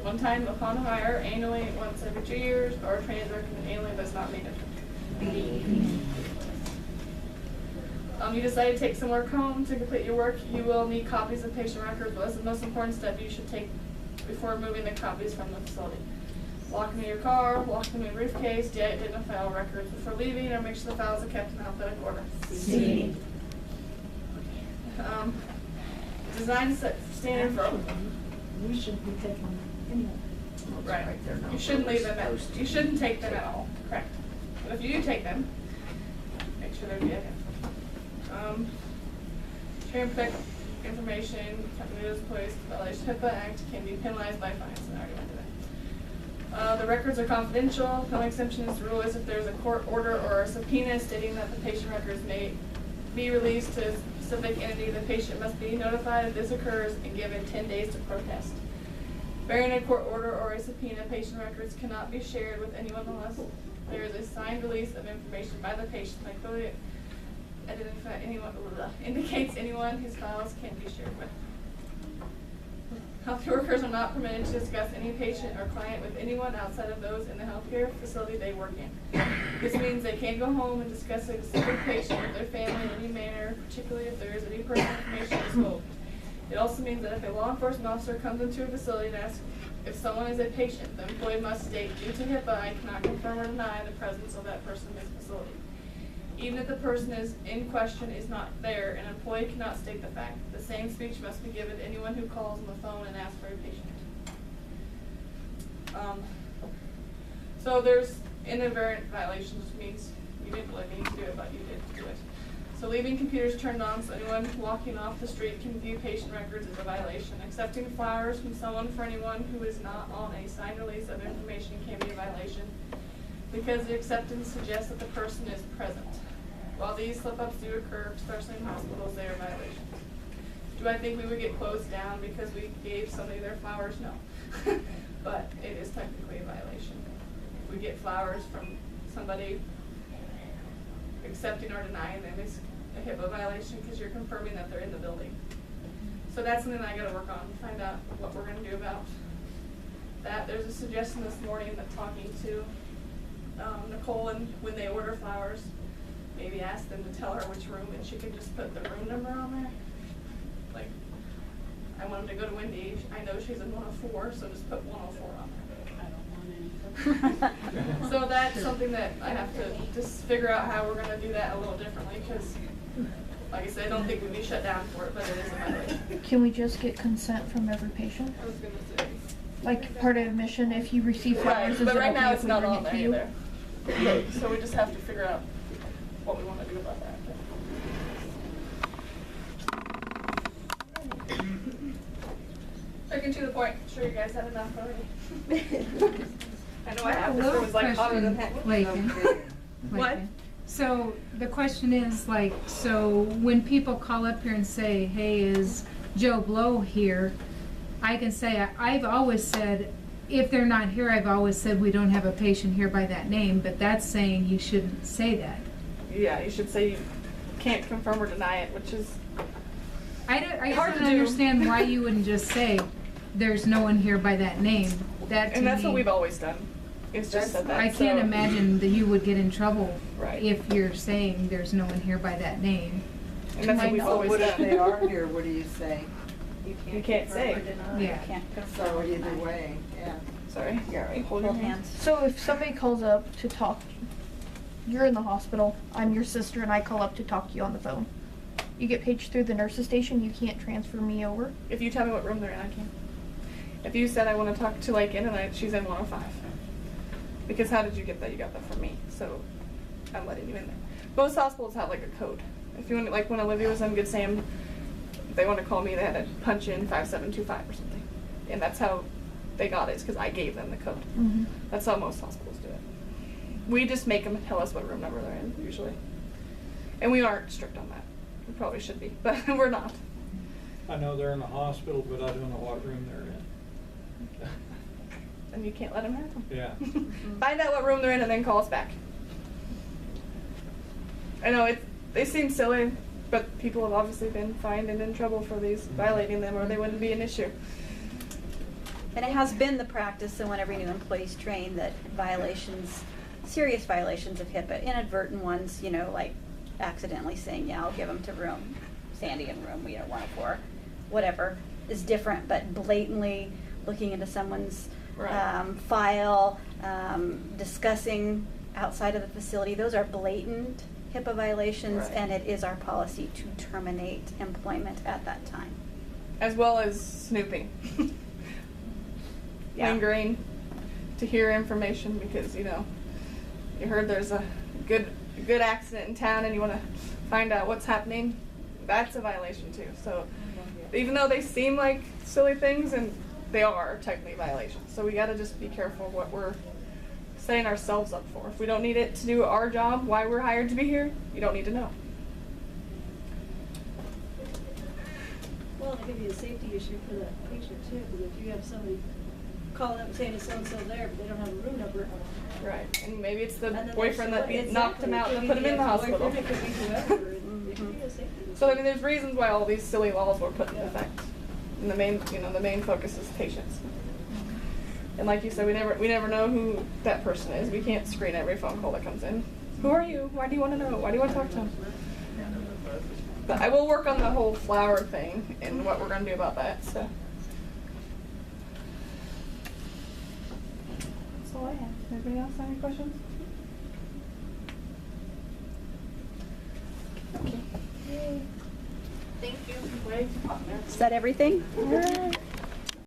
one time upon hire, annually, once every 2 years, or training is recommended annually but is not mandatory. You decide to take some work home to complete your work, you will need copies of patient records. But that's the most important step you should take before removing the copies from the facility. Lock them in your car, lock them in your briefcase, identify all records before leaving, or make sure the files are kept in alphabetical order. C. Design standard for We shouldn't be taking anyone. right. You shouldn't leave them at. You shouldn't take them at all. Correct. But if you do take them, make sure they're good. Share and protect information, company employees, violation of HIPAA Act can be penalized by fines. And I already went to that. The records are confidential. The only exception to the rule is if there's a court order or a subpoena stating that the patient records may be released to a specific entity. The patient must be notified if this occurs and given 10 days to protest. Bearing a court order or a subpoena, patient records cannot be shared with anyone unless there is a signed release of information by the patient that clearly indicates anyone whose files can be shared with. Health workers are not permitted to discuss any patient or client with anyone outside of those in the healthcare facility they work in. This means they can't go home and discuss a specific patient with their family in any manner, particularly if there is any personal information disclosed. It also means that if a law enforcement officer comes into a facility and asks if someone is a patient, the employee must state, due to HIPAA, I cannot confirm or deny the presence of that person in this facility. Even if the person is in question is not there, an employee cannot state the fact. The same speech must be given to anyone who calls on the phone and asks for a patient. So there's inadvertent violations, which means you didn't really need to do it, but you did do it. So leaving computers turned on so anyone walking off the street can view patient records is a violation. Accepting flowers from someone for anyone who is not on a signed release of information can be a violation because the acceptance suggests that the person is present. While these slip-ups do occur, especially in hospitals, they are violations. Do I think we would get closed down because we gave somebody their flowers? No. But it is technically a violation. If we get flowers from somebody, accepting or denying them is a HIPAA violation because you're confirming that they're in the building. So that's something I gotta work on, find out what we're gonna do about that. There's a suggestion this morning that talking to Nicole, and when they order flowers, maybe ask them to tell her which room, and she can just put the room number on there. Like, I want them to go to Wendy. I know she's in 104, so just put 104 on there. I don't want anything. So that's something that I have to just figure out how we're going to do that a little differently, because, like I said, I don't think we'd be shut down for it, but it is a violation. Can we just get consent from every patient? I was going to say. Like part of admission, if you receive flowers, Right, but right now okay it's if we not bring on it to there you? either. So we just have to figure out what we want to do about that. Looking to the point. I'm sure you guys have enough already. I know I have. This room is like hotter than heck. What? So the question is like, so when people call up here and say, hey, is Joe Blow here? I can say, I've always said, if they're not here, I've always said we don't have a patient here by that name, but that's saying you shouldn't say that. Yeah, you should say you can't confirm or deny it, which is I hard don't to do. understand why you wouldn't just say there's no one here by that name. That to and that's me, what we've always done. It's just said that. I can't so. imagine that you would get in trouble Right. if you're saying there's no one here by that name. And that's what we've always What if done. they are here, what do you say? You can't say. Yeah. So either way, yeah. Sorry. Yeah, Hold your hands. So if somebody calls up to talk, you're in the hospital, I'm your sister, and I call up to talk to you on the phone. You get paged through the nurse's station, you can't transfer me over. If you tell me what room they're in, I can. If you said I want to talk to like in and she's in 105. Because how did you get that? You got that from me. So I'm letting you in there. Most hospitals have like a code. If you want, like when Olivia was on Good Sam, if they want to call me, they had to punch in 5725 or something. And that's how they got it, because I gave them the code. Mm-hmm. That's how most hospitals do it. We just make them tell us what room number they're in, usually. And we aren't strict on that. We probably should be, but we're not. I know they're in the hospital, but I don't know what room they're in. And you can't let them have them. Yeah. Find out what room they're in and then call us back. I know they seem silly, but people have obviously been fined and in trouble for these, violating them, or they wouldn't be an issue. And it has been the practice, so whenever new employees train, that violations, serious violations of HIPAA, inadvertent ones, you know, like accidentally saying, yeah, I'll give them to room, Sandy in room, 104, whatever, is different, but blatantly looking into someone's Right. file, discussing outside of the facility, those are blatant HIPAA violations, Right. and it is our policy to terminate employment at that time. As well as snooping. Yeah. Lingering to hear information because, you know, you heard there's a good accident in town and you want to find out what's happening. That's a violation too. So even though they seem like silly things, and they are technically violations. So we got to just be careful what we're setting ourselves up for. If we don't need it to do our job, why we're hired to be here, you don't need to know. Well, it could be a safety issue for the patient too, because if you have somebody calling up and saying it's so-and-so there, but they don't have a room number. Right. And maybe it's the and then boyfriend that there's- knocked him out and put him in the hospital. It could be whoever, and it could be a safety issue. So I mean, there's reasons why all these silly laws were put in Yeah. effect, and the main focus is patients. And like you said, we never know who that person is. We can't screen every phone call that comes in. Who are you? Why do you want to know? Why do you want to talk to him? But I will work on the whole flower thing and what we're gonna do about that. So that's all I have. Anybody else have any questions? Okay. Thank you. Wait. Is that everything? Alright.